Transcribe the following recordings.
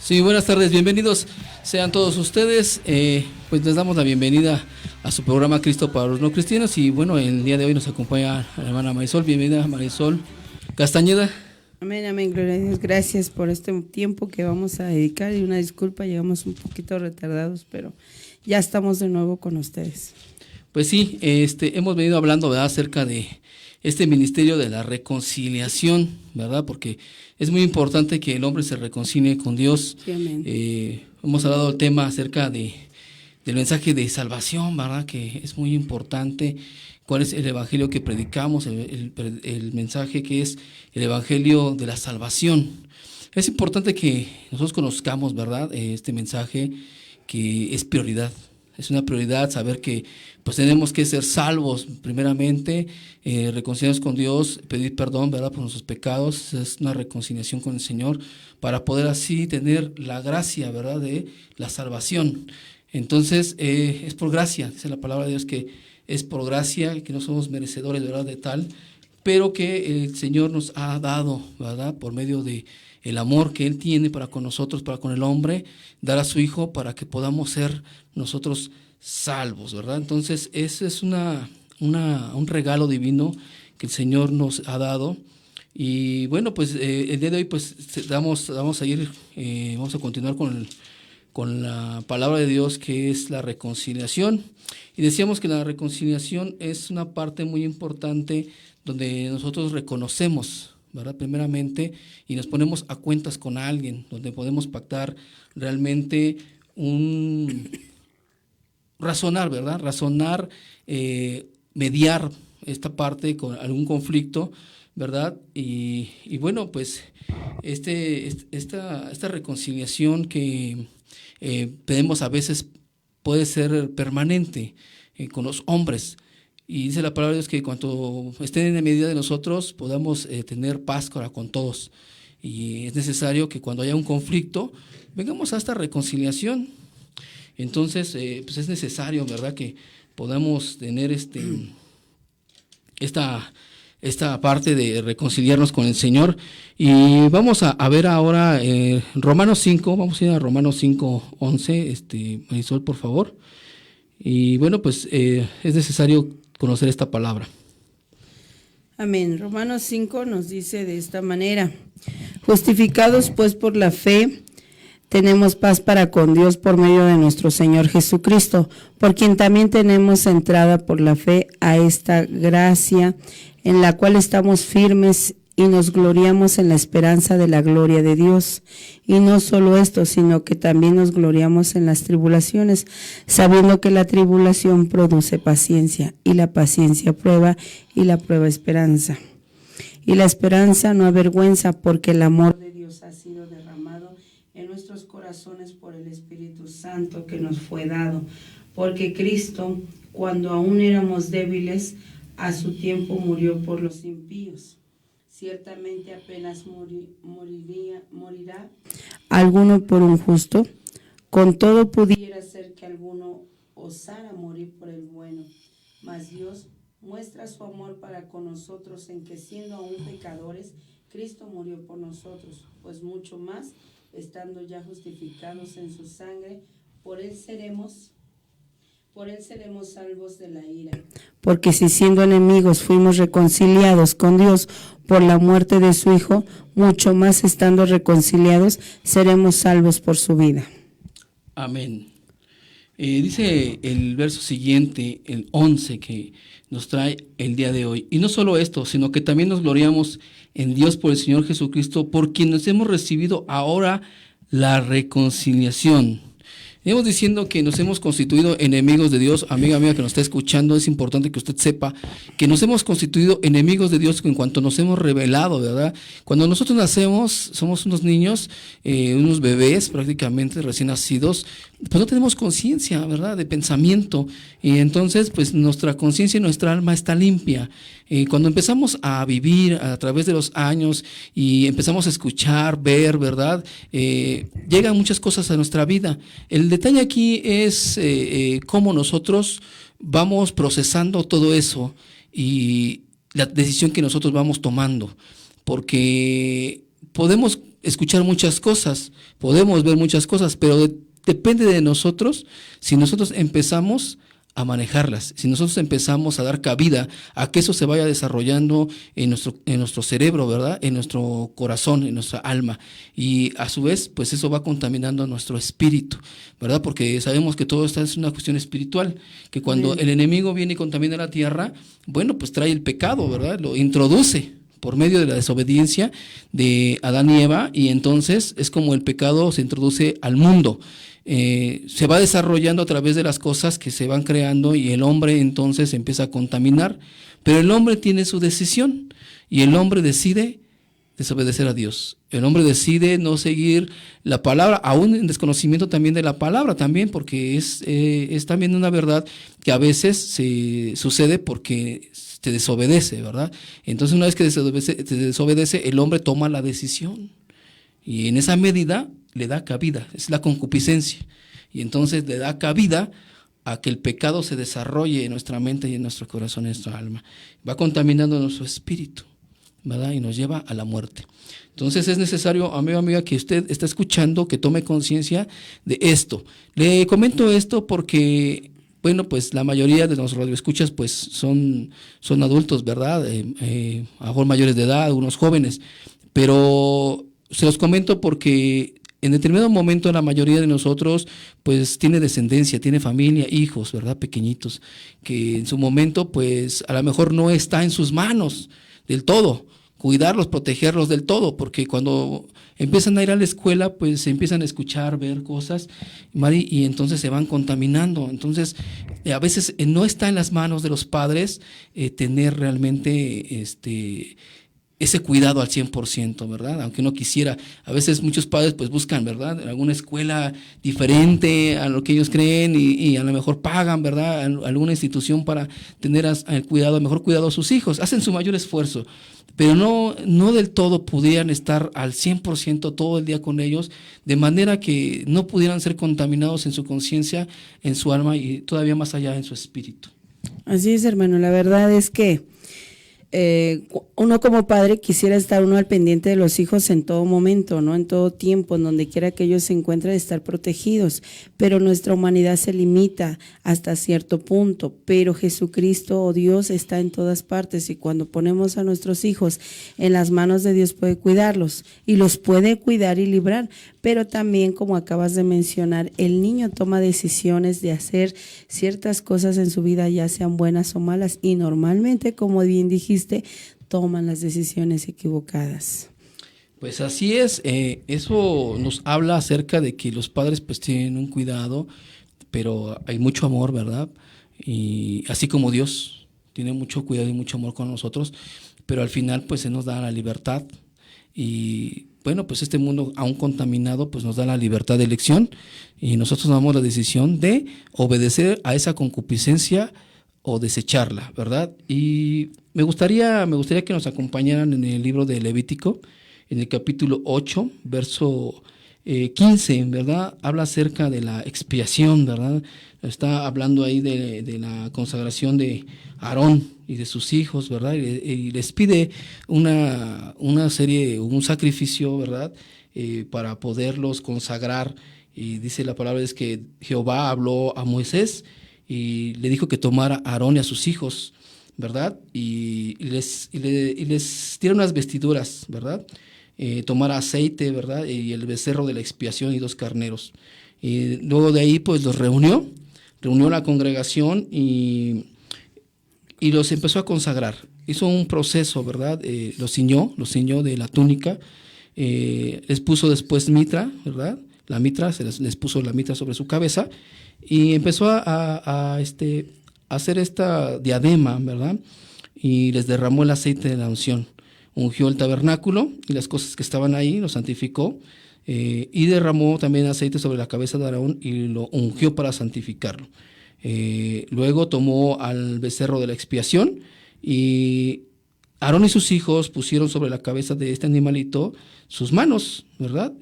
Sí, buenas tardes, bienvenidos sean todos ustedes. Pues les damos la bienvenida a su programa Cristo para los no cristianos. Y bueno, el día de hoy nos acompaña la hermana Marisol. Bienvenida, Marisol Castañeda. Amén, amén, gloria a Dios. Gracias por este tiempo que vamos a dedicar y una disculpa, llegamos un poquito retardados, pero ya estamos de nuevo con ustedes. Pues sí, hemos venido hablando, ¿verdad?, acerca de este ministerio de la reconciliación, ¿verdad? Porque es muy importante que el hombre se reconcilie con Dios. Sí, amén. Hemos hablado del tema acerca del mensaje de salvación, ¿verdad? Que es muy importante. ¿Cuál es el evangelio que predicamos? El mensaje que es el evangelio de la salvación. Es importante que nosotros conozcamos, ¿verdad?, este mensaje que es prioridad. Es una prioridad saber que pues tenemos que ser salvos primeramente, reconciliarnos con Dios, pedir perdón, ¿verdad?, por nuestros pecados. Es una reconciliación con el Señor para poder así tener la gracia, ¿verdad?, de la salvación. Entonces es por gracia, dice la palabra de Dios que es por gracia, que no somos merecedores, ¿verdad?, de tal, pero que el Señor nos ha dado, ¿verdad?, por medio de el amor que Él tiene para con nosotros, para con el hombre, dar a su Hijo para que podamos ser nosotros salvos, ¿verdad? Entonces, ese es un regalo divino que el Señor nos ha dado. Y bueno, pues el día de hoy pues vamos a continuar con la palabra de Dios, que es la reconciliación. Y decíamos que la reconciliación es una parte muy importante donde nosotros reconocemos, ¿verdad?, primeramente, y nos ponemos a cuentas con alguien, donde podemos pactar realmente razonar, ¿verdad? Razonar, mediar esta parte con algún conflicto, ¿verdad? Y bueno, pues esta reconciliación que tenemos a veces puede ser permanente con los hombres. Y dice la palabra de Dios que cuando estén en la medida de nosotros podamos tener paz con todos. Y es necesario que cuando haya un conflicto vengamos a esta reconciliación. Entonces, pues es necesario, ¿verdad?, que podamos tener esta parte de reconciliarnos con el Señor. Y vamos a ver ahora Romanos 5, vamos a ir a Romanos 5, 11, Marisol, por favor. Y bueno, pues es necesario conocer esta palabra. Amén. Romanos 5 nos dice de esta manera: justificados pues por la fe, tenemos paz para con Dios por medio de nuestro Señor Jesucristo, por quien también tenemos entrada por la fe a esta gracia, en la cual estamos firmes y nos gloriamos en la esperanza de la gloria de Dios. Y no solo esto, sino que también nos gloriamos en las tribulaciones, sabiendo que la tribulación produce paciencia, y la paciencia prueba, y la prueba esperanza. Y la esperanza no avergüenza, porque el amor de Dios ha sido derramado en nuestros corazones por el Espíritu Santo que nos fue dado. Porque Cristo, cuando aún éramos débiles, a su tiempo murió por los impíos. Ciertamente apenas morirá alguno por un justo, con todo pudiera ser que alguno osara morir por el bueno. Mas Dios muestra su amor para con nosotros en que, siendo aún pecadores, Cristo murió por nosotros, pues mucho más, estando ya justificados en su sangre, por él seremos salvos de la ira. Porque si siendo enemigos fuimos reconciliados con Dios por la muerte de su Hijo, mucho más estando reconciliados seremos salvos por su vida. Amén. Dice el verso siguiente, el 11, que nos trae el día de hoy. Y no solo esto, sino que también nos gloriamos en Dios por el Señor Jesucristo, por quien nos hemos recibido ahora la reconciliación. Estamos diciendo que nos hemos constituido enemigos de Dios. Amiga mía que nos está escuchando, es importante que usted sepa que nos hemos constituido enemigos de Dios en cuanto nos hemos rebelado, ¿verdad? Cuando nosotros nacemos, somos unos niños, unos bebés prácticamente recién nacidos, pues no tenemos conciencia, ¿verdad?, de pensamiento. Y entonces, pues nuestra conciencia y nuestra alma está limpia. Cuando empezamos a vivir a través de los años y empezamos a escuchar, ver, ¿verdad?, llegan muchas cosas a nuestra vida. El detalle aquí es cómo nosotros vamos procesando todo eso y la decisión que nosotros vamos tomando, porque podemos escuchar muchas cosas, podemos ver muchas cosas, pero depende de nosotros si nosotros empezamos a manejarlas, si nosotros empezamos a dar cabida a que eso se vaya desarrollando en nuestro cerebro, ¿verdad? En nuestro corazón, en nuestra alma, y a su vez, pues eso va contaminando nuestro espíritu, ¿verdad? Porque sabemos que todo esto es una cuestión espiritual, que cuando el enemigo viene y contamina la tierra, bueno, pues trae el pecado, ¿verdad? Lo introduce por medio de la desobediencia de Adán y Eva, y entonces es como el pecado se introduce al mundo. Se va desarrollando a través de las cosas que se van creando y el hombre entonces empieza a contaminar, pero el hombre tiene su decisión y el hombre decide desobedecer a Dios. El hombre decide no seguir la palabra, aún en desconocimiento también de la palabra, también porque es también una verdad que a veces se sucede porque te desobedece, ¿verdad? Entonces una vez que te desobedece, el hombre toma la decisión y en esa medida le da cabida, es la concupiscencia, y entonces le da cabida a que el pecado se desarrolle en nuestra mente y en nuestro corazón, en nuestra alma. Va contaminando nuestro espíritu, ¿verdad? Y nos lleva a la muerte. Entonces es necesario, amigo, amiga, que usted está escuchando, que tome conciencia de esto. Le comento esto porque, bueno, pues la mayoría de los radioescuchas pues son adultos, ¿verdad? A lo mejor mayores de edad, algunos jóvenes, pero se los comento porque en determinado momento la mayoría de nosotros pues tiene descendencia, tiene familia, hijos, ¿verdad? Pequeñitos, que en su momento pues a lo mejor no está en sus manos del todo, cuidarlos, protegerlos del todo, porque cuando empiezan a ir a la escuela pues se empiezan a escuchar, ver cosas, y entonces se van contaminando. Entonces a veces no está en las manos de los padres tener realmente ese cuidado al 100%, ¿verdad? Aunque no quisiera. A veces muchos padres pues buscan, ¿verdad? Alguna escuela diferente a lo que ellos creen y a lo mejor pagan, ¿verdad? Alguna institución para tener el mejor cuidado a sus hijos. Hacen su mayor esfuerzo, pero no del todo pudieran estar al 100% todo el día con ellos, de manera que no pudieran ser contaminados en su conciencia, en su alma y todavía más allá en su espíritu. Así es, hermano. La verdad es que uno como padre quisiera estar uno al pendiente de los hijos en todo momento, ¿no? En todo tiempo, en donde quiera que ellos se encuentren, estar protegidos, pero nuestra humanidad se limita hasta cierto punto, pero Jesucristo o Dios está en todas partes, y cuando ponemos a nuestros hijos en las manos de Dios puede cuidarlos y los puede cuidar y librar, pero también, como acabas de mencionar, el niño toma decisiones de hacer ciertas cosas en su vida, ya sean buenas o malas, y normalmente, como bien dijiste, toman las decisiones equivocadas. Pues así es, eso nos habla acerca de que los padres pues tienen un cuidado, pero hay mucho amor, ¿verdad? Y así como Dios tiene mucho cuidado y mucho amor con nosotros, pero al final pues se nos da la libertad y bueno, pues este mundo aún contaminado pues nos da la libertad de elección y nosotros tomamos la decisión de obedecer a esa concupiscencia o desecharla, ¿verdad? Y me gustaría que nos acompañaran en el libro de Levítico, en el capítulo 8, verso 15, ¿verdad? Habla acerca de la expiación, ¿verdad? Está hablando ahí de la consagración de Aarón y de sus hijos, ¿verdad? Y les pide un sacrificio, ¿verdad? Para poderlos consagrar. Y dice la palabra es que Jehová habló a Moisés y le dijo que tomara a Aarón y a sus hijos, ¿verdad? Y les dieron unas vestiduras, ¿verdad? Tomara aceite, ¿verdad? Y el becerro de la expiación y 2 carneros. Y luego de ahí, pues los reunió la congregación y los empezó a consagrar. Hizo un proceso, ¿verdad? Los ciñó de la túnica, les puso después mitra, ¿verdad? La mitra, les puso la mitra sobre su cabeza y empezó a hacer esta diadema, ¿verdad? Y les derramó el aceite de la unción. Ungió el tabernáculo y las cosas que estaban ahí, lo santificó, y derramó también aceite sobre la cabeza de Aarón y lo ungió para santificarlo. Luego tomó al becerro de la expiación y Aarón y sus hijos pusieron sobre la cabeza de este animalito sus manos, ¿verdad?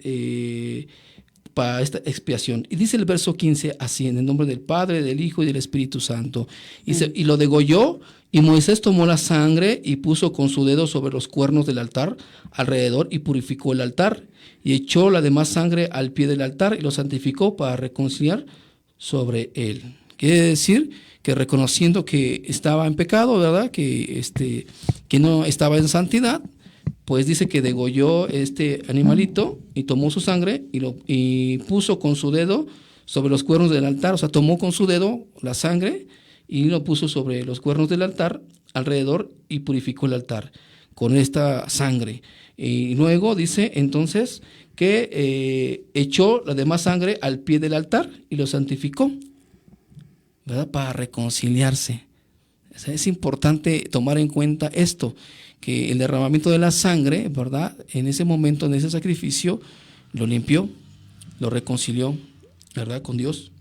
Para esta expiación. Y dice el verso 15 así: en el nombre del Padre, del Hijo y del Espíritu Santo. Y lo degolló Y Moisés tomó la sangre y puso con su dedo sobre los cuernos del altar alrededor y purificó el altar. Y echó la demás sangre al pie del altar y lo santificó para reconciliar sobre él. Quiere decir que reconociendo que estaba en pecado, ¿verdad? Que no estaba en santidad, pues dice que degolló este animalito y tomó su sangre y puso con su dedo sobre los cuernos del altar. O sea, tomó con su dedo la sangre y lo puso sobre los cuernos del altar alrededor y purificó el altar con esta sangre. Y luego dice entonces que echó la demás sangre al pie del altar y lo santificó, ¿verdad? Para reconciliarse. O sea, es importante tomar en cuenta esto, que el derramamiento de la sangre, ¿verdad? En ese momento, en ese sacrificio, lo limpió, lo reconcilió, ¿verdad? Con Dios.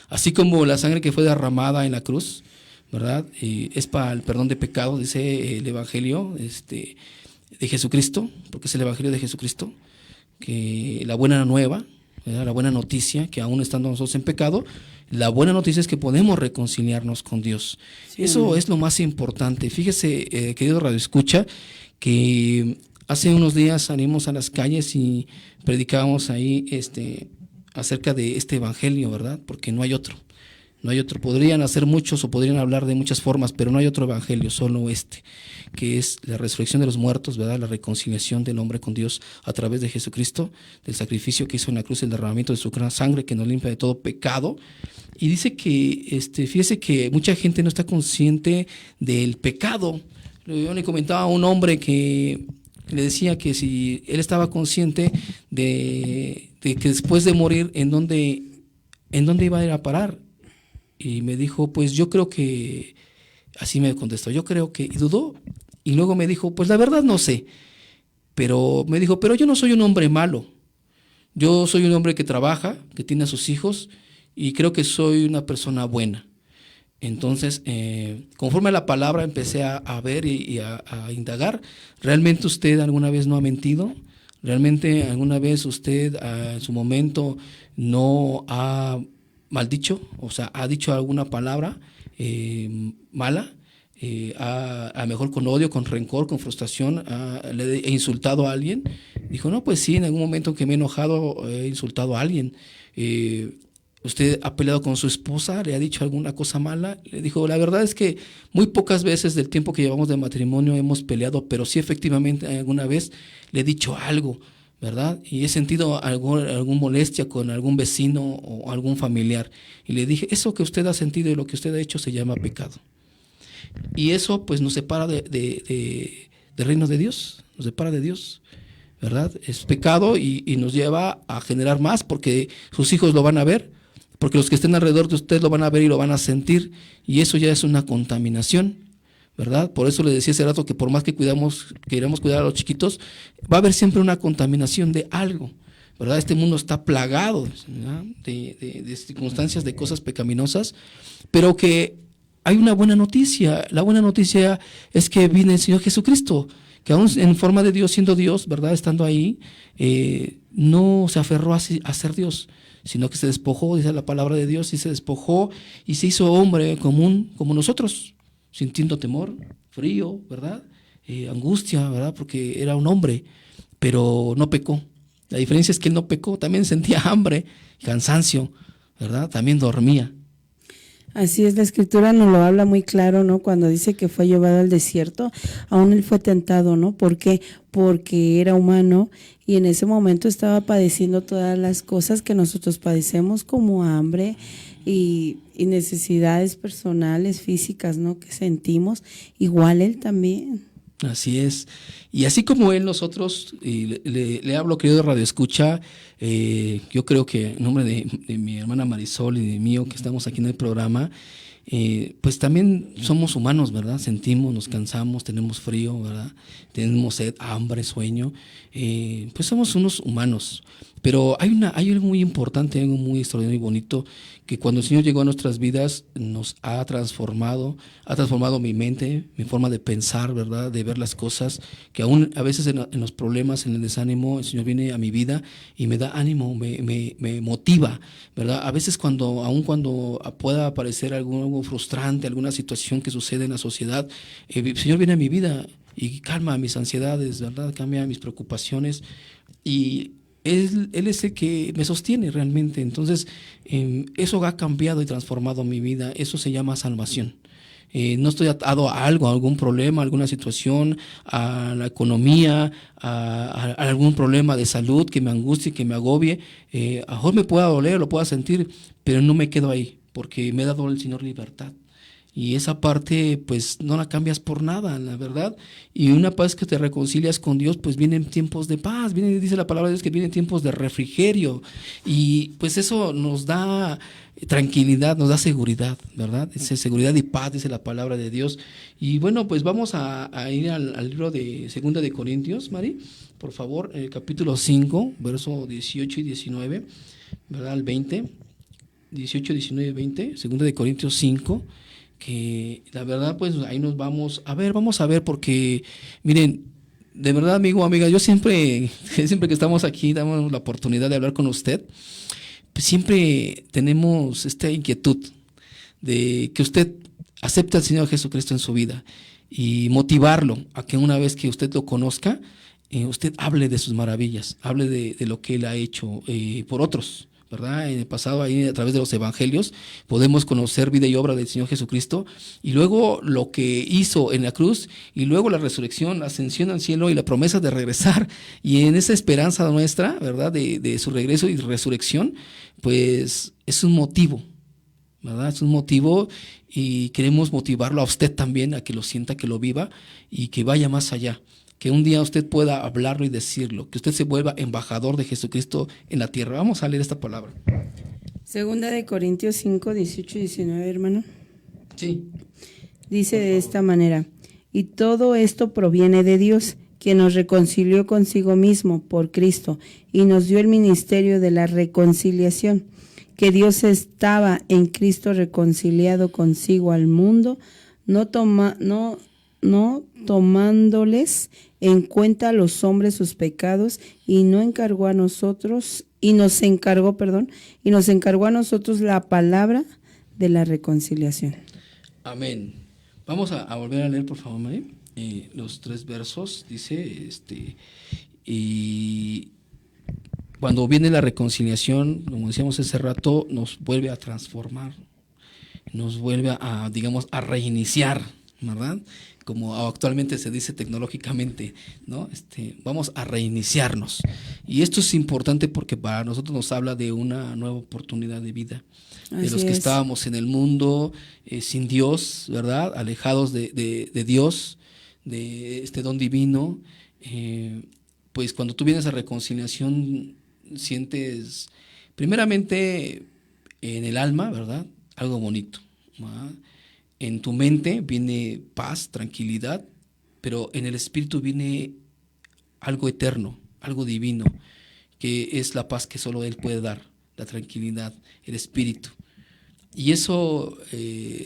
Así como la sangre que fue derramada en la cruz, ¿verdad? Es para el perdón de pecados, dice el Evangelio de Jesucristo, porque es el Evangelio de Jesucristo, que la buena nueva, ¿verdad? La buena noticia, que aún estando nosotros en pecado, la buena noticia es que podemos reconciliarnos con Dios. Sí. Eso es lo más importante. Fíjese, querido Radio Escucha, que hace unos días salimos a las calles y predicábamos ahí acerca de este evangelio, ¿verdad? Porque no hay otro. No hay otro. Podrían hacer muchos o podrían hablar de muchas formas, pero no hay otro evangelio, solo que es la resurrección de los muertos, ¿verdad? La reconciliación del hombre con Dios a través de Jesucristo, del sacrificio que hizo en la cruz, el derramamiento de su gran sangre que nos limpia de todo pecado. Y dice que, fíjese que mucha gente no está consciente del pecado. Yo le comentaba a un hombre que le decía que si él estaba consciente de que después de morir, ¿en dónde iba a ir a parar? Y me dijo, pues yo creo que, así me contestó, yo creo que, y dudó, y luego me dijo, pues la verdad no sé, pero me dijo, pero yo no soy un hombre malo, yo soy un hombre que trabaja, que tiene a sus hijos, y creo que soy una persona buena. Entonces, conforme a la palabra empecé a ver y a indagar, ¿realmente usted alguna vez no ha mentido? ¿Realmente alguna vez usted en su momento no ha maldicho? O sea, ¿ha dicho alguna palabra mala? A lo mejor con odio, con rencor, con frustración, le he insultado a alguien. Dijo, no, pues sí, en algún momento que me he enojado he insultado a alguien. ¿Usted ha peleado con su esposa? ¿Le ha dicho alguna cosa mala? Le dijo, la verdad es que muy pocas veces del tiempo que llevamos de matrimonio hemos peleado, pero sí efectivamente alguna vez le he dicho algo, ¿verdad? Y he sentido alguna molestia con algún vecino o algún familiar. Y le dije, eso que usted ha sentido y lo que usted ha hecho se llama pecado. Y eso pues nos separa del reino de Dios, nos separa de Dios, ¿verdad? Es pecado y nos lleva a generar más porque sus hijos lo van a ver, porque los que estén alrededor de usted lo van a ver y lo van a sentir, y eso ya es una contaminación, ¿verdad? Por eso le decía hace rato que por más que queramos cuidar a los chiquitos, va a haber siempre una contaminación de algo, ¿verdad? Este mundo está plagado, ¿verdad? de circunstancias, de cosas pecaminosas, pero que hay una buena noticia. La buena noticia es que viene el Señor Jesucristo, que aún en forma de Dios, siendo Dios, ¿verdad? Estando ahí, no se aferró a ser Dios, sino que se despojó, dice la palabra de Dios, y se despojó y se hizo hombre común como nosotros, sintiendo temor, frío, ¿verdad? Angustia, ¿verdad? Porque era un hombre, pero no pecó. La diferencia es que él no pecó, también sentía hambre, cansancio, ¿verdad? También dormía. Así es, la Escritura nos lo habla muy claro, ¿no? Cuando dice que fue llevado al desierto, aún él fue tentado, ¿no? ¿Por qué? Porque era humano y en ese momento estaba padeciendo todas las cosas que nosotros padecemos, como hambre y necesidades personales, físicas, ¿no? Que sentimos, igual él también. Así es. Y así como él, nosotros, y le hablo, querido Radio Escucha, yo creo que en nombre de mi hermana Marisol y de mío, que estamos aquí en el programa, pues también somos humanos, ¿verdad? Sentimos, nos cansamos, tenemos frío, ¿verdad? Tenemos sed, hambre, sueño, pues somos unos humanos. Pero hay algo muy importante, algo muy extraordinario y bonito, que cuando el Señor llegó a nuestras vidas nos ha transformado mi mente, mi forma de pensar, ¿verdad? De ver las cosas, que aún a veces en los problemas, en el desánimo, el Señor viene a mi vida y me da ánimo, me motiva, ¿verdad? A veces cuando pueda aparecer algún algo frustrante, alguna situación que sucede en la sociedad, el Señor viene a mi vida y calma mis ansiedades, ¿verdad? Cambia mis preocupaciones y Él es el que me sostiene realmente. Entonces, eso ha cambiado y transformado mi vida. Eso se llama salvación. No estoy atado a algo, a algún problema, a alguna situación, a la economía, a algún problema de salud que me angustie, que me agobie. A lo mejor me pueda doler, lo pueda sentir, pero no me quedo ahí, porque me ha dado el Señor libertad. Y esa parte, pues, no la cambias por nada, la verdad. Y una paz que te reconcilias con Dios, pues vienen tiempos de paz. Dice la palabra de Dios que vienen tiempos de refrigerio. Y pues eso nos da tranquilidad, nos da seguridad, ¿verdad? Es seguridad y paz, dice la palabra de Dios. Y bueno, pues vamos a ir al libro de Segunda de Corintios, Mari, por favor, el capítulo 5, verso 18 y 19, ¿verdad? Al 20, 18, 19 y 20, Segunda de Corintios 5, que la verdad, pues ahí nos vamos a ver, porque miren, de verdad, amigo, amiga, yo siempre que estamos aquí, damos la oportunidad de hablar con usted, pues siempre tenemos esta inquietud de que usted acepte al Señor Jesucristo en su vida y motivarlo a que una vez que usted lo conozca, usted hable de sus maravillas, hable de lo que Él ha hecho por otros, ¿verdad? En el pasado, ahí a través de los evangelios, podemos conocer vida y obra del Señor Jesucristo, y luego lo que hizo en la cruz, y luego la resurrección, la ascensión al cielo y la promesa de regresar, y en esa esperanza nuestra, ¿verdad? De su regreso y resurrección, pues es un motivo, ¿verdad? Es un motivo, y queremos motivarlo a usted también, a que lo sienta, que lo viva, y que vaya más allá. Que un día usted pueda hablarlo y decirlo, que usted se vuelva embajador de Jesucristo en la tierra. Vamos a leer esta palabra. Segunda de Corintios 5, 18 y 19, hermano. Sí. Dice de esta manera: y todo esto proviene de Dios, quien nos reconcilió consigo mismo por Cristo y nos dio el ministerio de la reconciliación, que Dios estaba en Cristo reconciliado consigo al mundo, no tomándoles en cuenta a los hombres sus pecados, y nos encargó a nosotros la palabra de la reconciliación. Amén. Vamos a volver a leer, por favor, Mari, los 3 versos. Dice, y cuando viene la reconciliación, como decíamos hace rato, nos vuelve a transformar, nos vuelve a, digamos, a reiniciar, ¿verdad? Como actualmente se dice tecnológicamente, ¿no? Vamos a reiniciarnos. Y esto es importante porque para nosotros nos habla de una nueva oportunidad de vida. De los que estábamos en el mundo sin Dios, ¿verdad? Alejados de Dios, de este don divino. Pues cuando tú vienes a reconciliación, sientes primeramente en el alma, ¿verdad? Algo bonito, ¿verdad? En tu mente viene paz, tranquilidad, pero en el espíritu viene algo eterno, algo divino, que es la paz que solo Él puede dar, la tranquilidad, el espíritu. Y eso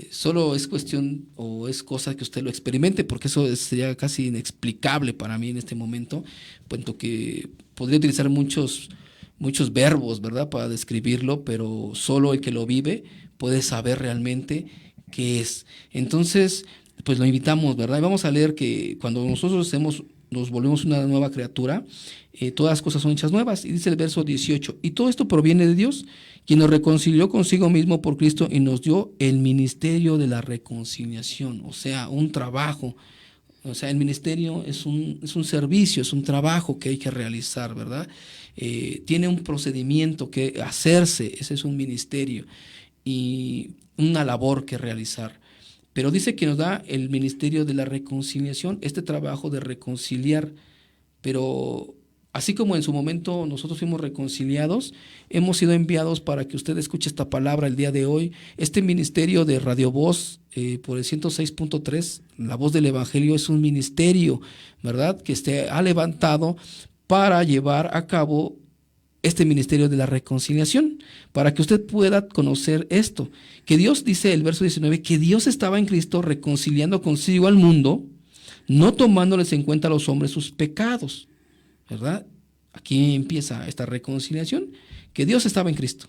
solo es cuestión o es cosa que usted lo experimente, porque eso sería casi inexplicable para mí en este momento, puesto que podría utilizar muchos verbos, ¿verdad?, para describirlo, pero solo el que lo vive puede saber realmente qué es. Entonces, pues lo invitamos, ¿verdad? Y vamos a leer que cuando nosotros nos volvemos una nueva criatura, todas las cosas son hechas nuevas. Y dice el verso 18, y todo esto proviene de Dios, quien nos reconcilió consigo mismo por Cristo y nos dio el ministerio de la reconciliación, o sea, un trabajo. O sea, el ministerio es un servicio, es un trabajo que hay que realizar, ¿verdad? Tiene un procedimiento que hacerse, ese es un ministerio y una labor que realizar. Pero dice que nos da el ministerio de la reconciliación, este trabajo de reconciliar, pero así como en su momento nosotros fuimos reconciliados, hemos sido enviados para que usted escuche esta palabra el día de hoy. Este ministerio de Radio Voz por el 106.3, la voz del Evangelio, es un ministerio, ¿verdad?, que ha levantado para llevar a cabo este ministerio de la reconciliación, para que usted pueda conocer esto, que Dios, dice el verso 19, que Dios estaba en Cristo reconciliando consigo al mundo, no tomándoles en cuenta a los hombres sus pecados, ¿verdad? Aquí empieza esta reconciliación, que Dios estaba en Cristo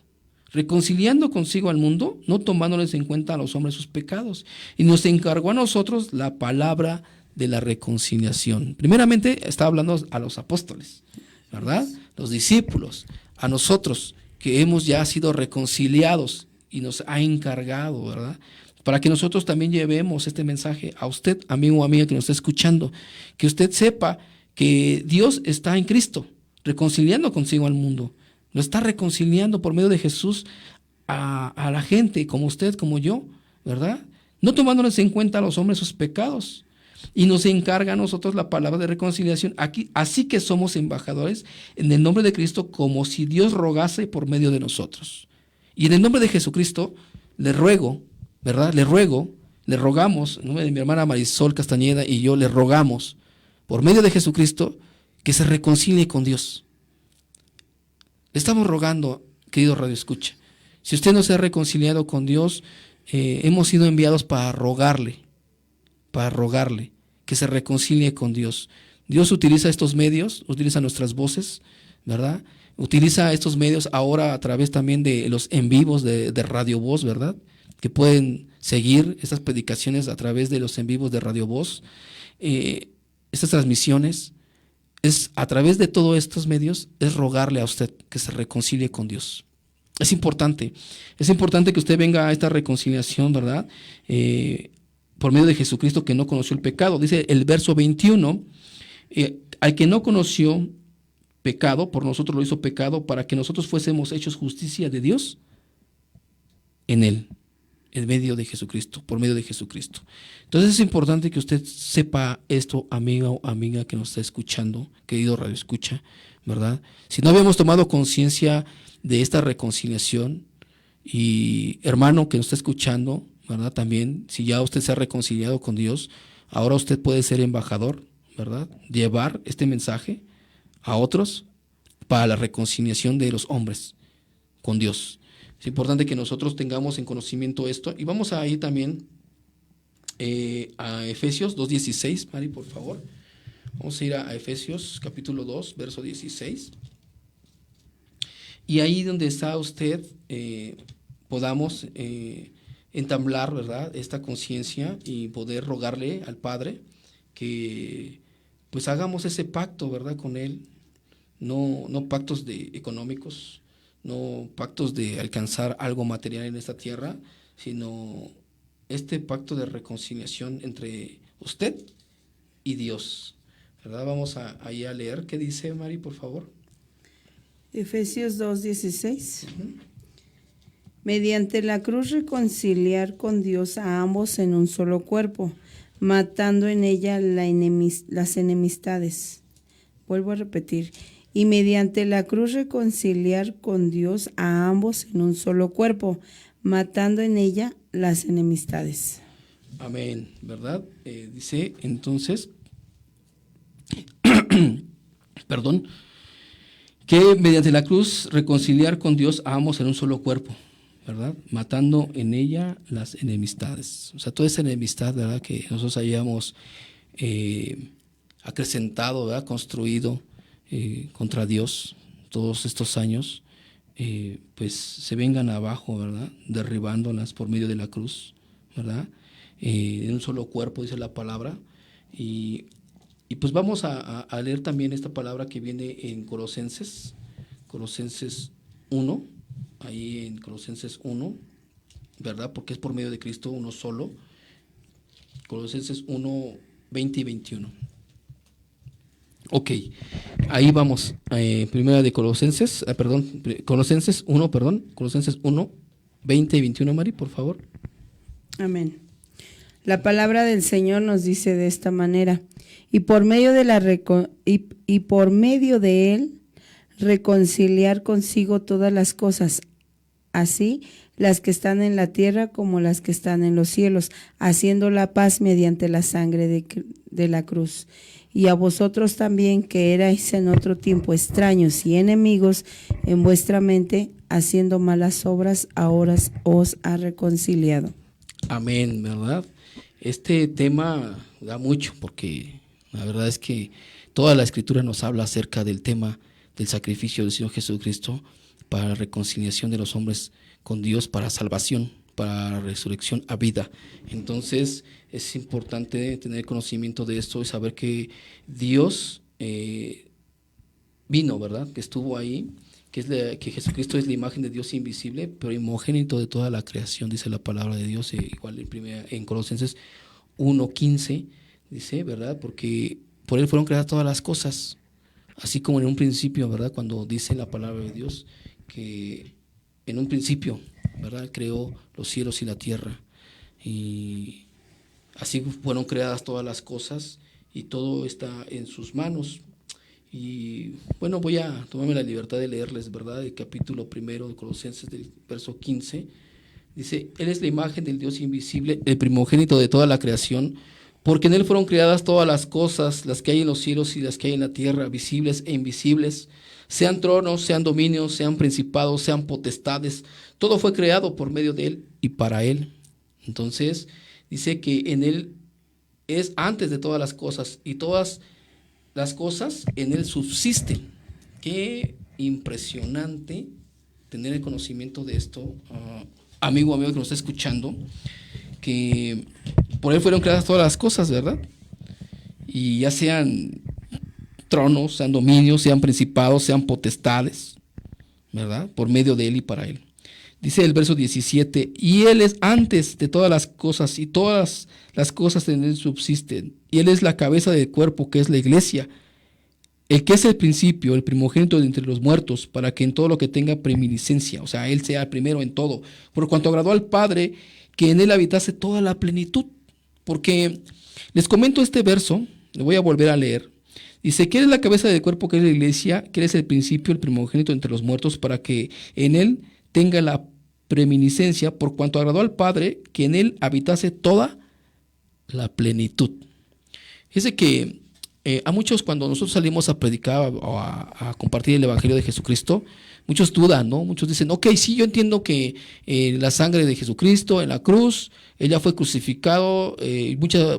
reconciliando consigo al mundo, no tomándoles en cuenta a los hombres sus pecados. Y nos encargó a nosotros la palabra de la reconciliación. Primeramente está hablando a los apóstoles, ¿verdad? Los discípulos, a nosotros que hemos ya sido reconciliados y nos ha encargado, ¿verdad? Para que nosotros también llevemos este mensaje a usted, amigo o amiga que nos está escuchando, que usted sepa que Dios está en Cristo, reconciliando consigo al mundo. Lo está reconciliando por medio de Jesús a la gente, como usted, como yo, ¿verdad? No tomándoles en cuenta a los hombres sus pecados. Y nos encarga a nosotros la palabra de reconciliación. Aquí, así que somos embajadores en el nombre de Cristo, como si Dios rogase por medio de nosotros. Y en el nombre de Jesucristo, le ruego, ¿verdad? Le rogamos, en nombre de mi hermana Marisol Castañeda y yo, le rogamos, por medio de Jesucristo, que se reconcilie con Dios. Le estamos rogando, querido Radio Escucha, si usted no se ha reconciliado con Dios, hemos sido enviados para rogarle que se reconcilie con Dios. Dios utiliza estos medios, utiliza nuestras voces, ¿verdad? Utiliza estos medios ahora a través también de los en vivos de Radio Voz, ¿verdad? Que pueden seguir estas predicaciones a través de los en vivos de Radio Voz. Estas transmisiones, es a través de todos estos medios, es rogarle a usted que se reconcilie con Dios. Es importante que usted venga a esta reconciliación, ¿verdad? Por medio de Jesucristo, que no conoció el pecado. Dice el verso 21, al que no conoció pecado, por nosotros lo hizo pecado, para que nosotros fuésemos hechos justicia de Dios en él, en medio de Jesucristo, por medio de Jesucristo. Entonces es importante que usted sepa esto, amiga o amiga que nos está escuchando, querido Radio Escucha, ¿verdad? Si no habíamos tomado conciencia de esta reconciliación, y hermano que nos está escuchando, ¿verdad? También, si ya usted se ha reconciliado con Dios, ahora usted puede ser embajador, ¿verdad? Llevar este mensaje a otros para la reconciliación de los hombres con Dios. Es importante que nosotros tengamos en conocimiento esto. Y vamos a ir también a Efesios 2:16, Mari, por favor. Vamos a ir a Efesios capítulo 2, verso 16. Y ahí donde está usted, podamos entablar, ¿verdad?, esta conciencia y poder rogarle al Padre que pues hagamos ese pacto, ¿verdad?, con Él. No pactos económicos, no pactos de alcanzar algo material en esta tierra, sino este pacto de reconciliación entre usted y Dios, ¿verdad? Vamos ahí a leer. ¿Qué dice, Mari, por favor? Efesios 2:16. Mediante la cruz reconciliar con Dios a ambos en un solo cuerpo, matando en ella las enemistades. Vuelvo a repetir. Y mediante la cruz reconciliar con Dios a ambos en un solo cuerpo, matando en ella las enemistades. Amén, ¿verdad? Dice entonces, perdón, que mediante la cruz reconciliar con Dios a ambos en un solo cuerpo, ¿verdad? Matando en ella las enemistades. O sea, toda esa enemistad, ¿verdad?, que nosotros hayamos acrecentado, ¿verdad?, construido contra Dios todos estos años, pues se vengan abajo, ¿verdad?, derribándolas por medio de la cruz, ¿verdad? En un solo cuerpo, dice la palabra. Y pues vamos a leer también esta palabra que viene en Colosenses 1, ahí en Colosenses 1, ¿verdad? Porque es por medio de Cristo uno solo. Colosenses 1, 20 y 21. Ok, ahí vamos. Primera de Colosenses 1, 20 y 21, Mari, por favor. Amén. La palabra del Señor nos dice de esta manera: y por medio de él reconciliar consigo todas las cosas, así las que están en la tierra como las que están en los cielos, haciendo la paz mediante la sangre de la cruz. Y a vosotros también, que erais en otro tiempo extraños y enemigos en vuestra mente, haciendo malas obras, ahora os ha reconciliado. Amén, ¿verdad? Este tema da mucho, porque la verdad es que toda la Escritura nos habla acerca del tema del sacrificio del Señor Jesucristo para la reconciliación de los hombres con Dios, para salvación, para resurrección a vida. Entonces es importante tener conocimiento de esto y saber que Dios vino, ¿verdad? Que estuvo ahí, que Jesucristo es la imagen de Dios invisible, pero primogénito de toda la creación, dice la palabra de Dios, igual en Colosenses 1:15, dice, ¿verdad? Porque por Él fueron creadas todas las cosas, así como en un principio, ¿verdad? Cuando dice la palabra de Dios que en un principio, ¿verdad? Creó los cielos y la tierra, y así fueron creadas todas las cosas y todo está en sus manos. Y bueno, voy a tomarme la libertad de leerles, ¿verdad? El capítulo 1 de Colosenses, del verso 15. Dice: Él es la imagen del Dios invisible, el primogénito de toda la creación, porque en Él fueron creadas todas las cosas, las que hay en los cielos y las que hay en la tierra, visibles e invisibles, sean tronos, sean dominios, sean principados, sean potestades. Todo fue creado por medio de Él y para Él. Entonces, dice que en Él es antes de todas las cosas, y todas las cosas en Él subsisten. Qué impresionante tener el conocimiento de esto, amigo que nos está escuchando, que por Él fueron creadas todas las cosas, ¿verdad? Y ya sean tronos, sean dominios, sean principados, sean potestades, ¿verdad? Por medio de Él y para Él. Dice el verso 17: y Él es antes de todas las cosas, y todas las cosas en Él subsisten. Y Él es la cabeza del cuerpo, que es la iglesia, el que es el principio, el primogénito de entre los muertos, para que en todo lo que tenga preeminencia, o sea, Él sea el primero en todo. Por cuanto agradó al Padre que en Él habitase toda la plenitud. Porque les comento este verso, lo voy a volver a leer. Dice que Él es la cabeza del cuerpo, que es la iglesia, que Él es el principio, el primogénito entre los muertos, para que en Él tenga la preeminencia, por cuanto agradó al Padre que en Él habitase toda la plenitud. Dice que a muchos, cuando nosotros salimos a predicar o a compartir el Evangelio de Jesucristo, muchos dudan, ¿no? Muchos dicen: ok, sí, yo entiendo que la sangre de Jesucristo en la cruz, Él ya fue crucificado,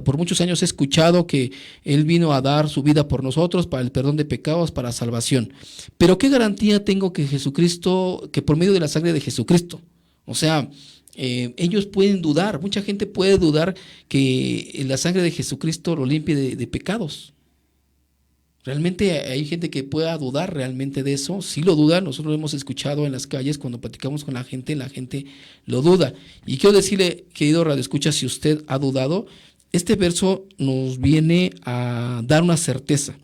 por muchos años he escuchado que Él vino a dar su vida por nosotros, para el perdón de pecados, para salvación. Pero ¿qué garantía tengo que por medio de la sangre de Jesucristo? O sea, ellos pueden dudar, mucha gente puede dudar que la sangre de Jesucristo lo limpie de pecados. Realmente hay gente que pueda dudar realmente de eso. Sí lo duda, nosotros lo hemos escuchado en las calles cuando platicamos con la gente lo duda. Y quiero decirle, querido radioescucha, si usted ha dudado, este verso nos viene a dar una certeza,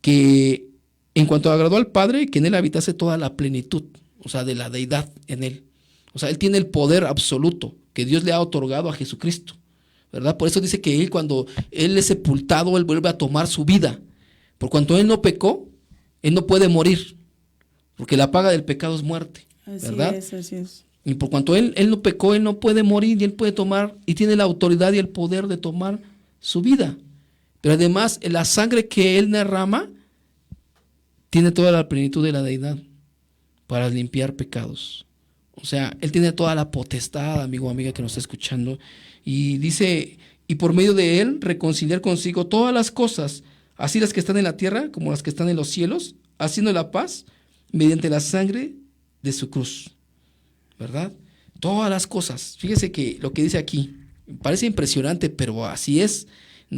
que en cuanto agradó al Padre, que en Él habitase toda la plenitud, o sea, de la deidad en Él. O sea, Él tiene el poder absoluto que Dios le ha otorgado a Jesucristo, ¿verdad? Por eso dice que Él, cuando Él es sepultado, Él vuelve a tomar su vida. Por cuanto Él no pecó, Él no puede morir, porque la paga del pecado es muerte, ¿verdad? Así es. Y por cuanto Él no pecó, Él no puede morir, y Él puede tomar, y tiene la autoridad y el poder de tomar su vida. Pero además, la sangre que Él derrama tiene toda la plenitud de la deidad para limpiar pecados. O sea, Él tiene toda la potestad, amigo o amiga que nos está escuchando, y dice: y por medio de Él reconciliar consigo todas las cosas, así las que están en la tierra como las que están en los cielos, haciendo la paz mediante la sangre de su cruz, ¿verdad? Todas las cosas. Fíjese que lo que dice aquí parece impresionante, pero así es.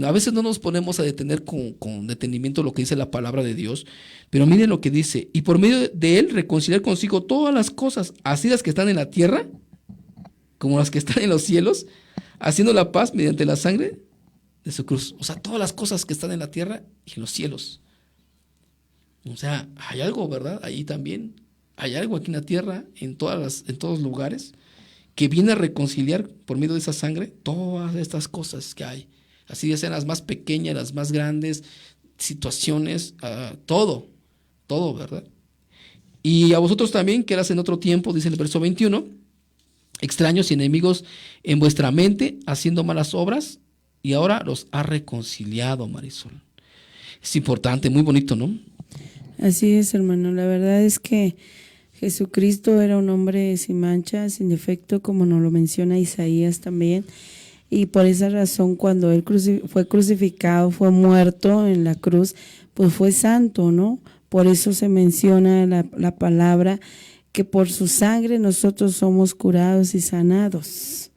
A veces no nos ponemos a detener con detenimiento lo que dice la palabra de Dios, pero miren lo que dice: y por medio de Él reconciliar consigo todas las cosas, así las que están en la tierra como las que están en los cielos, haciendo la paz mediante la sangre de su cruz. O sea, todas las cosas que están en la tierra y en los cielos. O sea, hay algo, ¿verdad? Ahí también hay algo aquí en la tierra, en todos lugares, que viene a reconciliar por medio de esa sangre todas estas cosas que hay. Así ya sean las más pequeñas, las más grandes, situaciones, todo, ¿verdad? Y a vosotros también, que eras en otro tiempo, dice el verso 21, extraños y enemigos en vuestra mente, haciendo malas obras, y ahora los ha reconciliado, Marisol. Es importante, muy bonito, ¿no? Así es, hermano. La verdad es que Jesucristo era un hombre sin mancha, sin defecto, como nos lo menciona Isaías también. Y por esa razón, cuando Él fue crucificado, fue muerto en la cruz, pues fue santo, ¿no? Por eso se menciona la palabra que por su sangre nosotros somos curados y sanados,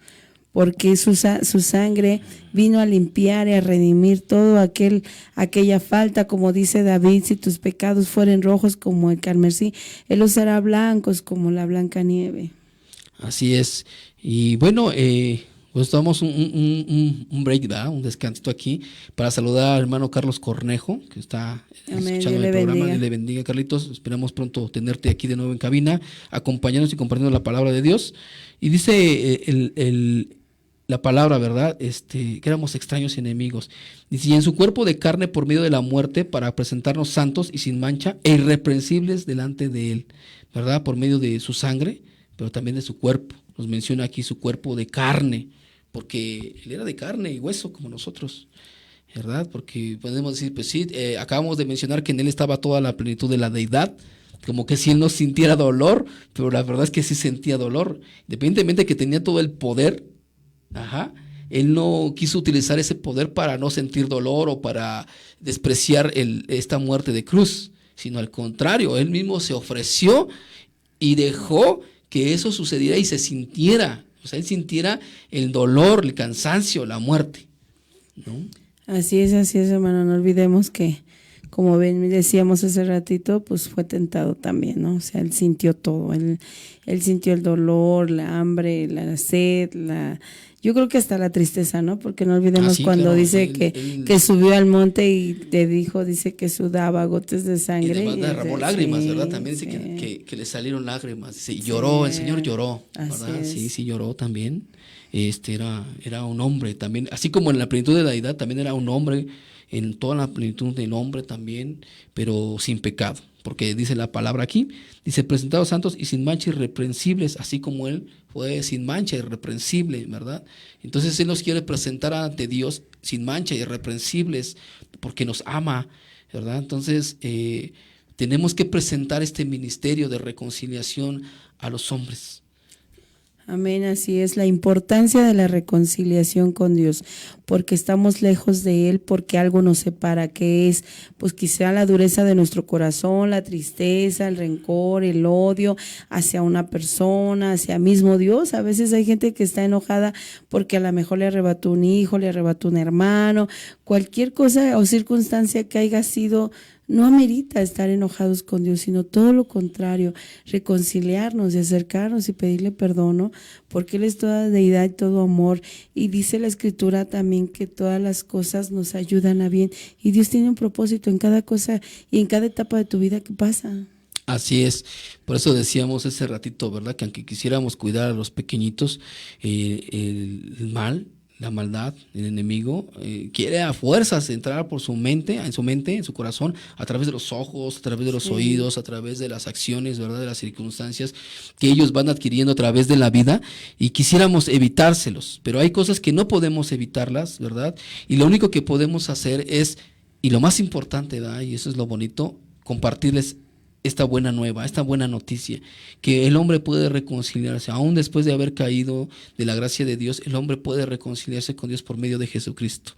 porque su sangre vino a limpiar y a redimir todo aquella falta, como dice David: si tus pecados fueren rojos como el carmesí, Él los hará blancos como la blanca nieve. Así es. Y bueno, pues tomamos un break, ¿verdad? Un descansito aquí para saludar al hermano Carlos Cornejo, que está escuchando el programa. Dios le bendiga, Carlitos. Esperamos pronto tenerte aquí de nuevo en cabina, acompañándonos y compartiendo la palabra de Dios. Y dice la palabra, ¿verdad? Que éramos extraños y enemigos. Dice: y en su cuerpo de carne por medio de la muerte, para presentarnos santos y sin mancha e irreprensibles delante de Él, ¿verdad? Por medio de su sangre, pero también de su cuerpo. Nos menciona aquí su cuerpo de carne, porque Él era de carne y hueso como nosotros, ¿verdad? Porque podemos decir, pues sí, acabamos de mencionar que en Él estaba toda la plenitud de la deidad, como que si Él no sintiera dolor, pero la verdad es que sí sentía dolor, independientemente de que tenía todo el poder. Él no quiso utilizar ese poder para no sentir dolor o para despreciar esta muerte de cruz, sino al contrario, Él mismo se ofreció y dejó que eso sucediera y se sintiera, o sea, Él sintiera el dolor, el cansancio, la muerte, ¿no? Así es, hermano. No olvidemos que, como bien decíamos hace ratito, pues fue tentado también, ¿no? O sea, Él sintió todo. Él sintió el dolor, la hambre, la sed, yo creo que hasta la tristeza, ¿no? Porque no olvidemos cuando claro, dice que subió al monte y te dice que sudaba gotas de sangre. Y además derramó lágrimas, sí, ¿verdad? También dice que le salieron lágrimas. Dice, lloró, el Señor lloró, ¿verdad? Sí, lloró también. Era un hombre también, así como en la plenitud de la deidad, también era un hombre, en toda la plenitud del hombre también, pero sin pecado. Porque dice la palabra aquí, dice: presentados santos y sin mancha, irreprensibles, así como Él fue sin mancha, irreprensible, ¿verdad? Entonces Él nos quiere presentar ante Dios sin mancha, irreprensibles, porque nos ama, ¿verdad? Entonces tenemos que presentar este ministerio de reconciliación a los hombres. Amén, así es, la importancia de la reconciliación con Dios, porque estamos lejos de Él, porque algo nos separa, que es, pues quizá la dureza de nuestro corazón, la tristeza, el rencor, el odio hacia una persona, hacia mismo Dios. A veces hay gente que está enojada porque a lo mejor le arrebató un hijo, le arrebató un hermano, cualquier cosa o circunstancia que haya sido. No amerita estar enojados con Dios, sino todo lo contrario, reconciliarnos y acercarnos y pedirle perdón, ¿no? Porque Él es toda deidad y todo amor. Y dice la Escritura también que todas las cosas nos ayudan a bien. Y Dios tiene un propósito en cada cosa y en cada etapa de tu vida que pasa. Así es, por eso decíamos ese ratito, ¿verdad? Que aunque quisiéramos cuidar a los pequeñitos, el mal, la maldad, el enemigo, quiere a fuerzas entrar por su mente, en su corazón, a través de los ojos, a través de los oídos, a través de las acciones, ¿verdad? De las circunstancias que ellos van adquiriendo a través de la vida, y quisiéramos evitárselos, pero hay cosas que no podemos evitarlas, ¿verdad? Y lo único que podemos hacer es, y lo más importante, ¿verdad? Y eso es lo bonito, compartirles esta buena nueva, esta buena noticia, que el hombre puede reconciliarse, aún después de haber caído de la gracia de Dios, el hombre puede reconciliarse con Dios por medio de Jesucristo,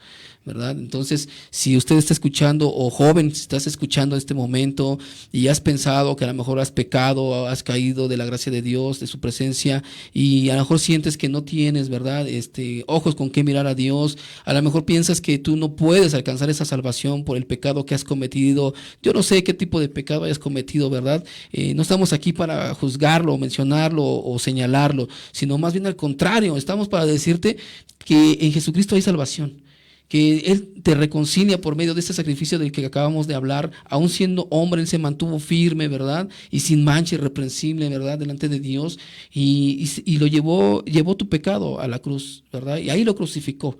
¿verdad? Entonces, si usted está escuchando, o joven, si estás escuchando en este momento y has pensado que a lo mejor has pecado, has caído de la gracia de Dios, de su presencia, y a lo mejor sientes que no tienes, ¿verdad? Ojos con qué mirar a Dios, a lo mejor piensas que tú no puedes alcanzar esa salvación por el pecado que has cometido. Yo no sé qué tipo de pecado hayas cometido, ¿verdad? No estamos aquí para juzgarlo, o mencionarlo, o señalarlo, sino más bien al contrario, estamos para decirte que en Jesucristo hay salvación, que Él te reconcilia por medio de este sacrificio del que acabamos de hablar. Aún siendo hombre, Él se mantuvo firme, ¿verdad? Y sin mancha, irreprensible, ¿verdad? Delante de Dios, y lo llevó tu pecado a la cruz, ¿verdad? Y ahí lo crucificó.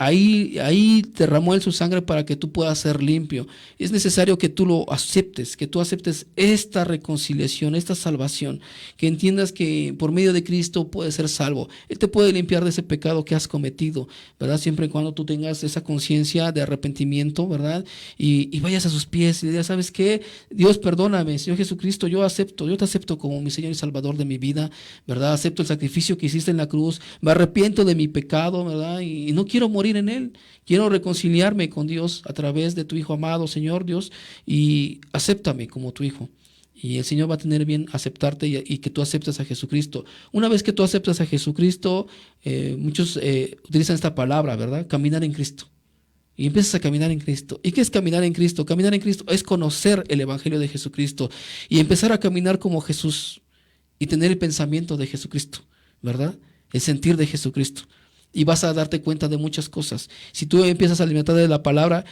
Ahí derramó Él su sangre para que tú puedas ser limpio. Es necesario que tú lo aceptes, que tú aceptes esta reconciliación, esta salvación, que entiendas que por medio de Cristo puedes ser salvo. Él te puede limpiar de ese pecado que has cometido, ¿verdad? Siempre y cuando tú tengas esa conciencia de arrepentimiento, ¿verdad? Y vayas a sus pies y le digas: ¿sabes qué? Dios, perdóname, Señor Jesucristo, yo te acepto como mi Señor y Salvador de mi vida, ¿verdad? Acepto el sacrificio que hiciste en la cruz, me arrepiento de mi pecado, ¿verdad? Y no quiero morir en Él, quiero reconciliarme con Dios a través de tu Hijo amado, Señor Dios, y acéptame como tu Hijo. Y el Señor va a tener bien aceptarte y que tú aceptes a Jesucristo. Una vez que tú aceptas a Jesucristo, muchos utilizan esta palabra, ¿verdad? Caminar en Cristo. Y empiezas a caminar en Cristo. ¿Y qué es caminar en Cristo? Caminar en Cristo es conocer el Evangelio de Jesucristo y empezar a caminar como Jesús y tener el pensamiento de Jesucristo, ¿verdad? El sentir de Jesucristo. Y vas a darte cuenta de muchas cosas. Si tú empiezas a alimentar de la palabra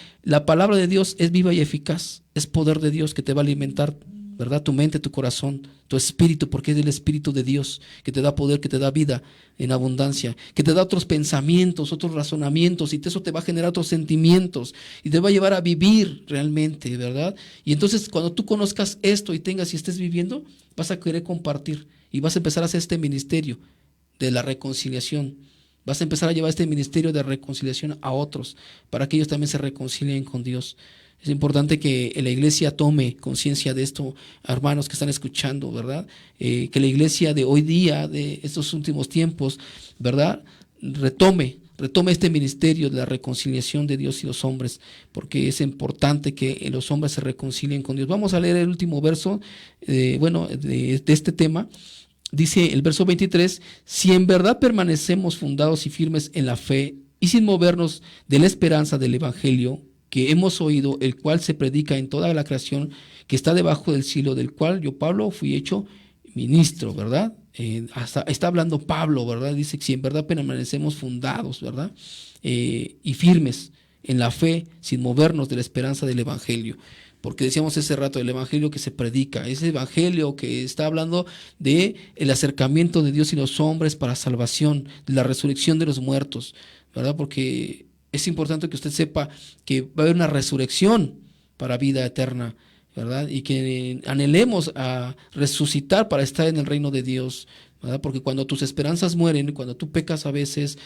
de Dios es viva y eficaz. Es poder de Dios que te va a alimentar, ¿verdad? Tu mente, tu corazón, tu espíritu, porque es el Espíritu de Dios que te da poder, que te da vida en abundancia, que te da otros pensamientos, otros razonamientos, y eso te va a generar otros sentimientos y te va a llevar a vivir realmente, ¿verdad? Y entonces cuando tú conozcas esto y tengas y estés viviendo, vas a querer compartir y vas a empezar a hacer este ministerio de la reconciliación. Vas a empezar a llevar este ministerio de reconciliación a otros, para que ellos también se reconcilien con Dios. Es importante que la iglesia tome conciencia de esto, hermanos que están escuchando, ¿verdad? Que la iglesia de hoy día, de estos últimos tiempos, ¿verdad? Retome este ministerio de la reconciliación de Dios y los hombres, porque es importante que los hombres se reconcilien con Dios. Vamos a leer el último verso, de este tema. Dice el verso 23, si en verdad permanecemos fundados y firmes en la fe y sin movernos de la esperanza del evangelio que hemos oído, el cual se predica en toda la creación que está debajo del cielo, del cual yo, Pablo, fui hecho ministro, ¿verdad? Está hablando Pablo, ¿verdad? Dice que si en verdad permanecemos fundados, ¿verdad? Y firmes en la fe, sin movernos de la esperanza del evangelio. Porque decíamos ese rato, el evangelio que se predica, ese evangelio que está hablando de el acercamiento de Dios y los hombres para salvación, de la resurrección de los muertos, ¿verdad? Porque es importante que usted sepa que va a haber una resurrección para vida eterna, ¿verdad? Y que anhelemos a resucitar para estar en el reino de Dios, ¿verdad? Porque cuando tus esperanzas mueren, cuando tú pecas a veces,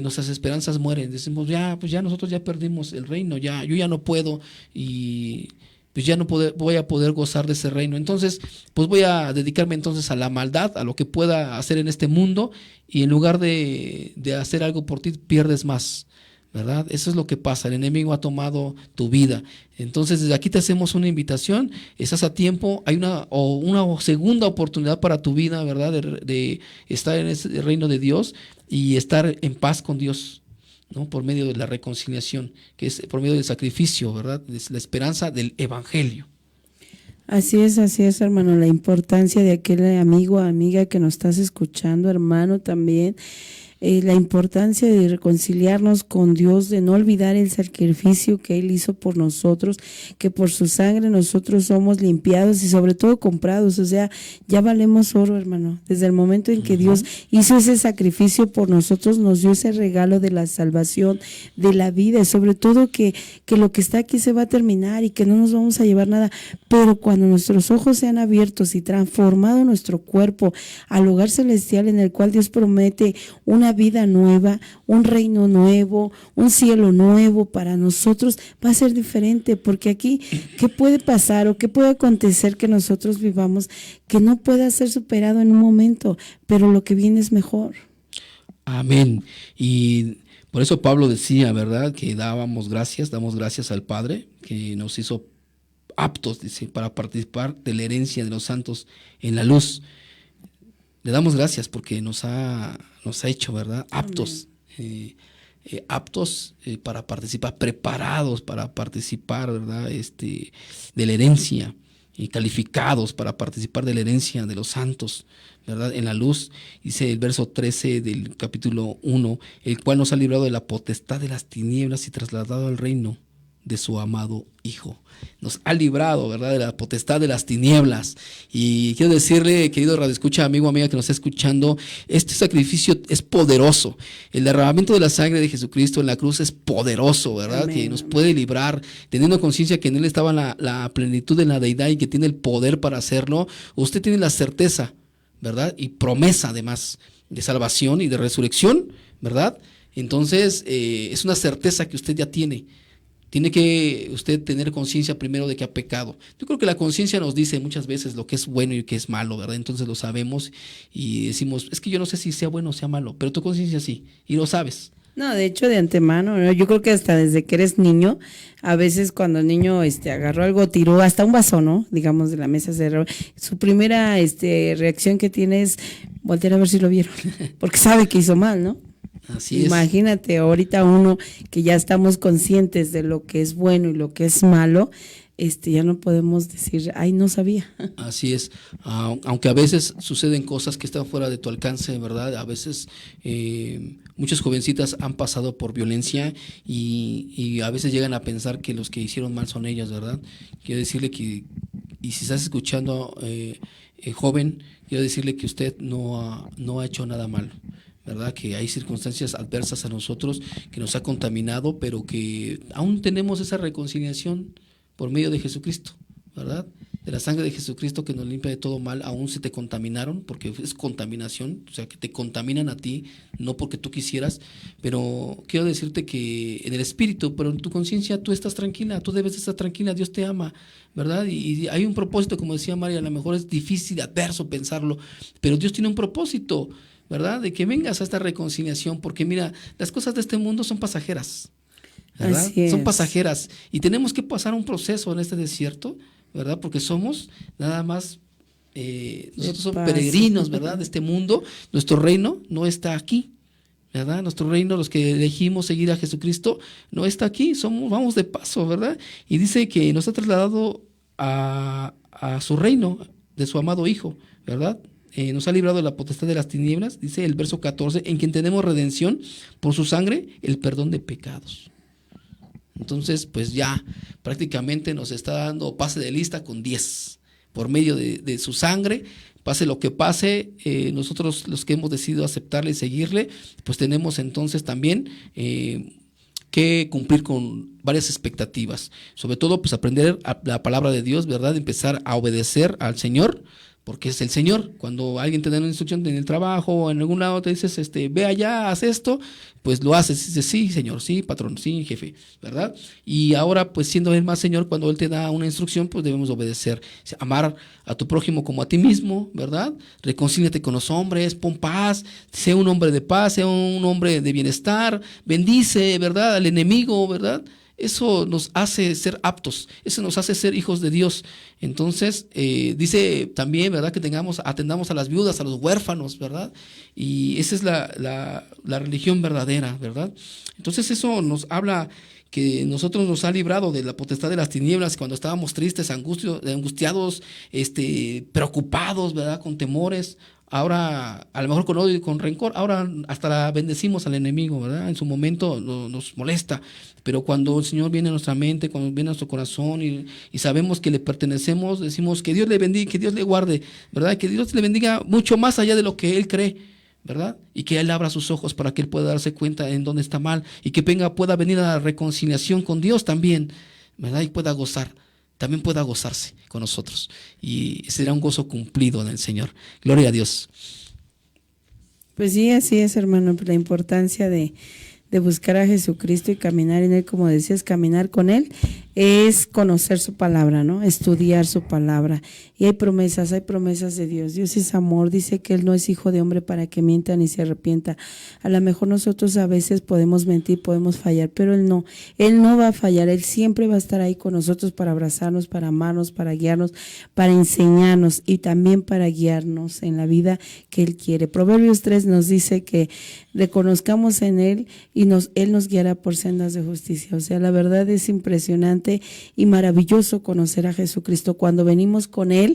nuestras esperanzas mueren. Decimos, pues ya nosotros ya perdimos el reino, yo ya no puedo y pues ya no voy a poder gozar de ese reino. Entonces, pues voy a dedicarme entonces a la maldad, a lo que pueda hacer en este mundo, y en lugar de hacer algo por ti, pierdes más, ¿verdad? Eso es lo que pasa, el enemigo ha tomado tu vida. Entonces, desde aquí te hacemos una invitación, estás a tiempo, hay una segunda oportunidad para tu vida, ¿verdad? De estar en ese reino de Dios y estar en paz con Dios, ¿no? Por medio de la reconciliación, que es por medio del sacrificio, ¿verdad? Es la esperanza del evangelio. Así es, hermano, la importancia de aquel amigo o amiga que nos estás escuchando, hermano, también. La importancia de reconciliarnos con Dios, de no olvidar el sacrificio que Él hizo por nosotros, que por su sangre nosotros somos limpiados y sobre todo comprados. O sea, ya valemos oro, hermano. Desde el momento en que Dios hizo ese sacrificio por nosotros, nos dio ese regalo de la salvación, de la vida, y sobre todo que lo que está aquí se va a terminar y que no nos vamos a llevar nada. Pero cuando nuestros ojos sean abiertos y transformado nuestro cuerpo al hogar celestial en el cual Dios promete una vida nueva, un reino nuevo, un cielo nuevo para nosotros, va a ser diferente, porque aquí, ¿qué puede pasar o qué puede acontecer que nosotros vivamos que no pueda ser superado en un momento, pero lo que viene es mejor? Amén. Y por eso Pablo decía, ¿verdad?, que damos gracias al Padre, que nos hizo aptos, dice, para participar de la herencia de los santos en la luz. Le damos gracias porque nos ha hecho, ¿verdad?, aptos, aptos para participar, preparados para participar, ¿verdad?, de la herencia, y calificados para participar de la herencia de los santos, ¿verdad?, en la luz. Dice el verso 13 del capítulo 1, el cual nos ha librado de la potestad de las tinieblas y trasladado al reino de su amado Hijo. Nos ha librado, ¿verdad?, de la potestad de las tinieblas. Y quiero decirle, querido radioescucha, amigo, amiga que nos está escuchando, este sacrificio es poderoso. El derramamiento de la sangre de Jesucristo en la cruz es poderoso, ¿verdad? Amén. Que nos puede librar, teniendo conciencia que en Él estaba la plenitud de la deidad y que tiene el poder para hacerlo. Usted tiene la certeza, ¿verdad?, y promesa además de salvación y de resurrección, ¿verdad? Entonces, es una certeza que usted ya tiene. Tiene que usted tener conciencia primero de que ha pecado. Yo creo que la conciencia nos dice muchas veces lo que es bueno y que es malo, ¿verdad? Entonces lo sabemos y decimos, es que yo no sé si sea bueno o sea malo, pero tu conciencia sí, y lo sabes, No, de hecho, de antemano, ¿no? Yo creo que hasta desde que eres niño, a veces cuando el niño agarró algo, tiró hasta un vaso, ¿no? Digamos, de la mesa, su primera reacción que tiene es voltear a ver si lo vieron, porque sabe que hizo mal, ¿no? Así es. Imagínate, ahorita uno que ya estamos conscientes de lo que es bueno y lo que es malo, ya no podemos decir, ay, no sabía. Así es, aunque a veces suceden cosas que están fuera de tu alcance, ¿verdad? A veces muchas jovencitas han pasado por violencia y a veces llegan a pensar que los que hicieron mal son ellas, ¿verdad? Quiero decirle que, y si estás escuchando, joven, quiero decirle que usted no ha hecho nada malo, ¿verdad? Que hay circunstancias adversas a nosotros que nos ha contaminado, pero que aún tenemos esa reconciliación por medio de Jesucristo, ¿verdad? De la sangre de Jesucristo que nos limpia de todo mal. Aún se te contaminaron, porque es contaminación, o sea, que te contaminan a ti, no porque tú quisieras, pero quiero decirte que en el espíritu, pero en tu conciencia tú estás tranquila, tú debes estar tranquila, Dios te ama, ¿verdad? Y hay un propósito, como decía María, a lo mejor es difícil, adverso pensarlo, pero Dios tiene un propósito, ¿verdad? De que vengas a esta reconciliación, porque mira, las cosas de este mundo son pasajeras, ¿verdad? Son pasajeras y tenemos que pasar un proceso en este desierto, ¿verdad? Porque somos nada más, nosotros somos peregrinos, ¿verdad? De este mundo, nuestro reino no está aquí, ¿verdad? Nuestro reino, los que elegimos seguir a Jesucristo, no está aquí, vamos de paso, ¿verdad? Y dice que nos ha trasladado a su reino de su amado Hijo, ¿verdad? Nos ha librado de la potestad de las tinieblas, dice el verso 14, en quien tenemos redención por su sangre, el perdón de pecados. Entonces, pues ya prácticamente nos está dando pase de lista con 10 por medio de su sangre. Pase lo que pase, nosotros los que hemos decidido aceptarle y seguirle, pues tenemos entonces también que cumplir con varias expectativas. Sobre todo, pues aprender la palabra de Dios, ¿verdad? Empezar a obedecer al Señor, porque es el Señor. Cuando alguien te da una instrucción en el trabajo o en algún lado te dices, ve allá, haz esto, pues lo haces, dices, sí, Señor, sí, patrón, sí, jefe, ¿verdad? Y ahora, pues siendo Él más Señor, cuando Él te da una instrucción, pues debemos obedecer. Amar a tu prójimo como a ti mismo, ¿verdad? Reconcíliate con los hombres, pon paz, sé un hombre de paz, sé un hombre de bienestar, bendice, ¿verdad? Al enemigo, ¿verdad? Eso nos hace ser aptos, eso nos hace ser hijos de Dios. Entonces, dice también, ¿verdad? Que atendamos a las viudas, a los huérfanos, ¿verdad? Y esa es la religión verdadera, ¿verdad? Entonces eso nos habla que nosotros nos ha librado de la potestad de las tinieblas cuando estábamos tristes, angustiados, preocupados, ¿verdad? Con temores. Ahora, a lo mejor con odio y con rencor, ahora hasta la bendecimos al enemigo, ¿verdad? En su momento nos molesta, pero cuando el Señor viene a nuestra mente, cuando viene a nuestro corazón y sabemos que le pertenecemos, decimos que Dios le bendiga, que Dios le guarde, ¿verdad? Que Dios le bendiga mucho más allá de lo que Él cree, ¿verdad? Y que Él abra sus ojos para que Él pueda darse cuenta en dónde está mal y que pueda venir a la reconciliación con Dios también, ¿verdad? Y también pueda gozarse con nosotros. Y será un gozo cumplido en el Señor. Gloria a Dios. Pues sí, así es, hermano, la importancia de buscar a Jesucristo y caminar en Él, como decías, caminar con Él, es conocer su palabra, ¿no? Estudiar su palabra. Y hay promesas de Dios. Dios es amor, dice que Él no es hijo de hombre para que mienta ni se arrepienta. A lo mejor nosotros a veces podemos mentir, podemos fallar, pero Él no va a fallar. Él siempre va a estar ahí con nosotros para abrazarnos, para amarnos, para guiarnos, para enseñarnos y también para guiarnos en la vida que Él quiere. Proverbios 3 nos dice que reconozcamos en Él y Él nos guiará por sendas de justicia. O sea, la verdad es impresionante y maravilloso conocer a Jesucristo. Cuando venimos con Él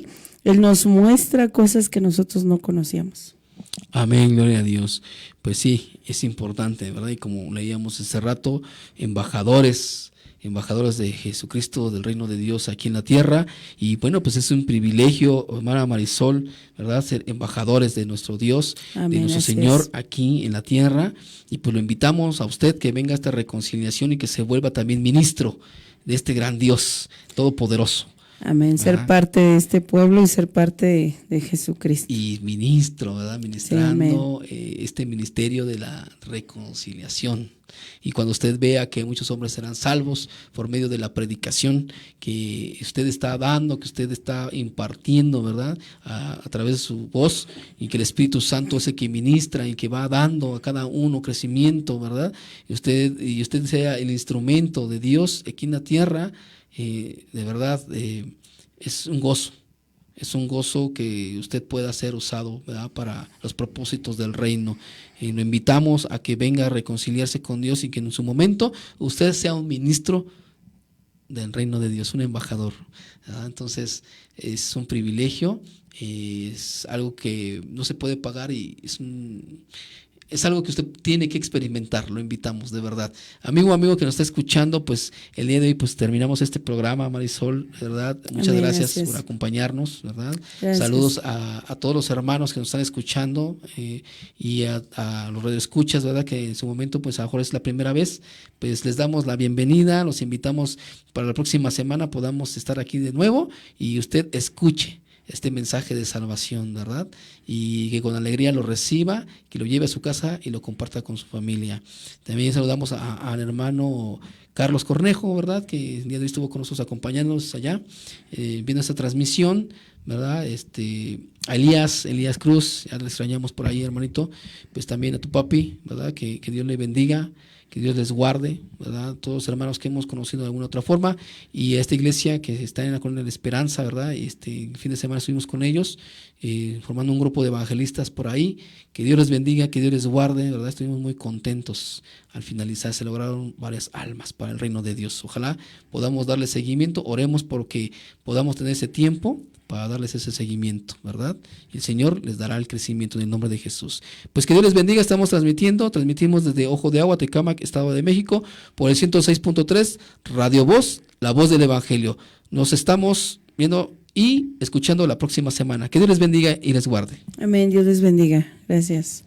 nos muestra cosas que nosotros no conocíamos. Amén, gloria a Dios. Pues sí, es importante, ¿verdad? Y como leíamos hace rato, embajadores de Jesucristo, del reino de Dios aquí en la tierra. Y bueno, pues es un privilegio, hermana Marisol, ¿verdad? Ser embajadores de nuestro Dios, amén, de nuestro Señor aquí en la tierra. Y pues lo invitamos a usted que venga a esta reconciliación y que se vuelva también ministro de este gran Dios todopoderoso. Amén, ser ¿verdad? parte de este pueblo y ser parte de Jesucristo. Y ministro, ¿verdad? Ministrando Sí, este ministerio de la reconciliación. Y cuando usted vea que muchos hombres serán salvos por medio de la predicación que usted está dando, que usted está impartiendo, ¿verdad? A través de su voz, y que el Espíritu Santo es el que ministra y que va dando a cada uno crecimiento, ¿verdad? Y usted sea el instrumento de Dios aquí en la tierra, de verdad, es un gozo. Es un gozo que usted pueda ser usado, ¿verdad?, para los propósitos del reino. Y lo invitamos a que venga a reconciliarse con Dios y que en su momento usted sea un ministro del reino de Dios, un embajador, ¿verdad? Entonces es un privilegio, es algo que no se puede pagar y es algo que usted tiene que experimentar, lo invitamos de verdad. Amigo que nos está escuchando, pues el día de hoy pues terminamos este programa, Marisol, de verdad. Muchas amén, gracias gracias por acompañarnos, ¿verdad? Gracias. Saludos a todos los hermanos que nos están escuchando, y a los radioescuchas, ¿verdad? Que en su momento pues a lo mejor es la primera vez, pues les damos la bienvenida, los invitamos para la próxima semana podamos estar aquí de nuevo y usted escuche este mensaje de salvación, ¿verdad? Y que con alegría lo reciba, que lo lleve a su casa y lo comparta con su familia. También saludamos al hermano Carlos Cornejo, ¿verdad? Que el día de hoy estuvo con nosotros acompañándonos allá, viendo esta transmisión, ¿verdad? A Elías Cruz, ya le extrañamos por ahí, hermanito. Pues también a tu papi, ¿verdad? Que Dios le bendiga, que Dios les guarde, ¿verdad? Todos los hermanos que hemos conocido de alguna otra forma, y a esta iglesia que está en la Colonia de Esperanza, ¿verdad? El fin de semana estuvimos con ellos, formando un grupo de evangelistas por ahí. Que Dios les bendiga, que Dios les guarde, ¿verdad? Estuvimos muy contentos al finalizar, se lograron varias almas para el reino de Dios. Ojalá podamos darle seguimiento, oremos porque podamos tener ese tiempo para darles ese seguimiento, ¿verdad? Y el Señor les dará el crecimiento en el nombre de Jesús. Pues que Dios les bendiga, transmitimos desde Ojo de Agua, Tecámac, Estado de México, por el 106.3, Radio Voz, la voz del Evangelio. Nos estamos viendo y escuchando la próxima semana. Que Dios les bendiga y les guarde. Amén, Dios les bendiga. Gracias.